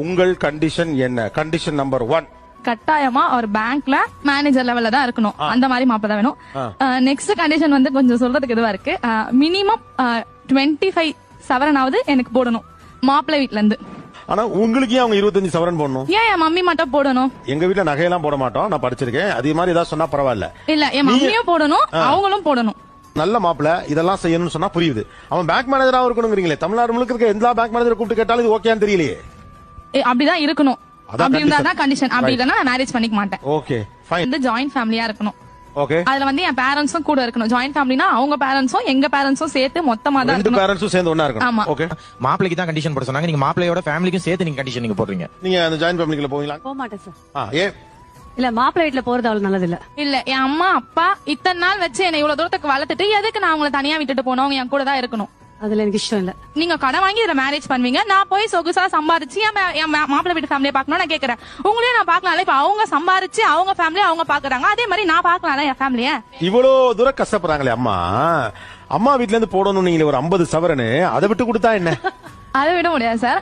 உங்கள் கண்டிஷன் என்ன? Condition number 1. கட்டாயமா ஒரு பேங்க்ல மேனேஜர் லெவல்ல தான் இருக்கணும். அந்த மாதிரி மாப்பிள தான் வேணும். நெக்ஸ்ட் கண்டிஷன் வந்து கொஞ்சம் சொல்றதுக்கு இதுவா இருக்கு. மினிமம் 25 சவரனாவது எனக்கு போடணும் மாப்பிளை வீட்ல இருந்து. ஆனா உங்களுக்கு ஏன் அவங்க 25 சவரன் போடணும்? ஏன் என் மம்மி மட்டும் போடணும்? எங்க வீட்ல நகையெல்லாம் போட மாட்டோம், நான் படிச்சிருக்கேன். அதே மாதிரி ஏதாவது சொன்னா பரவாயில்ல. இல்ல என் மம்மியும் போடணும், அவங்களும் போடணும். நல்ல மாப்பிள இதெல்லாம் செய்யணும்னு சொன்னா புரியுது. அவன் பேங்க் மேனேஜரா இருக்கணுங்கிறீங்களே, தமிழ்நாடு முழுக்க இருக்க எல்லா பேங்க் மேனேஜரை கூப்பிட்டு கேட்டாலும் இது ஓகேன்னு தெரியலையே. அப்படிதான் இருக்கணும். அப்படி இருந்தாதான் கண்டிஷன். அப்படி இல்லனா மேரேஜ் பண்ணிக்க மாட்டேன். Okay fine. இந்த ஜாயிண்ட் ஃபேமிலியா இருக்கணும். ஓகே. அதுல வந்து என் பேரண்ட்ஸும் கூட இருக்கணும். ஜாயிண்ட் ஃபேமிலினா அவங்க பேரண்ட்ஸும் எங்க பேரண்ட்ஸும் சேர்த்து மொத்தமா தான் ரெண்டு பேரண்ட்ஸும் சேர்ந்து ஒண்ணா இருக்கணும். ஆமா. ஓகே. மாப்பிளைக்கு தான் கண்டிஷன் போட சொன்னாங்க, நீங்க மாப்பிளையோட ஃபேமிலிக்கும் சேர்த்து நீங்க கண்டிஷன் நீங்க போடுறீங்க. நீங்க அந்த ஜாயிண்ட் ஃபேமிலிக்குள்ள போவீங்களா? போக மாட்டேன் சார். ஏ இல்ல மாப்பிள்ளை வீட்டுல போறது அவ்வளவு நல்லது இல்ல. இல்ல என் அம்மா அப்பா இத்தனை நாள் வச்சு என்ன இவ்வளவு தூரத்துக்கு வளர்த்துட்டு எதுக்கு நான் அவங்கள தனியா விட்டுட்டு போனவங்க என் கூட தான் இருக்கணும். அதுல எனக்கு இஷ்டம் இல்ல. நீங்க கடன் வாங்கி இதுல மேரேஜ் பண்ணுவீங்க, நான் போய் சொகுசா சம்பாரிச்சு என் மாப்பிள்ளை வீட்டு ஃபேமிலியை பாக்கணும் நான் கேக்குறேன். உங்களையும் நான் பாக்கலாம்ல. இப்ப அவங்க சம்பாரிச்சு அவங்க ஃபேமிலியை அவங்க பாக்குறாங்க, அதே மாதிரி நான் பாக்கலாம்ல என் ஃபேமிலிய. இவ்வளவு தூரம் கஷ்டப்படுறாங்களே அம்மா. அம்மா வீட்ல இருந்து போடணும் நீங்க ஒரு 50 சவரனு, அதை விட்டு கொடுத்தா என்ன? அதை விட முடியாது சார்.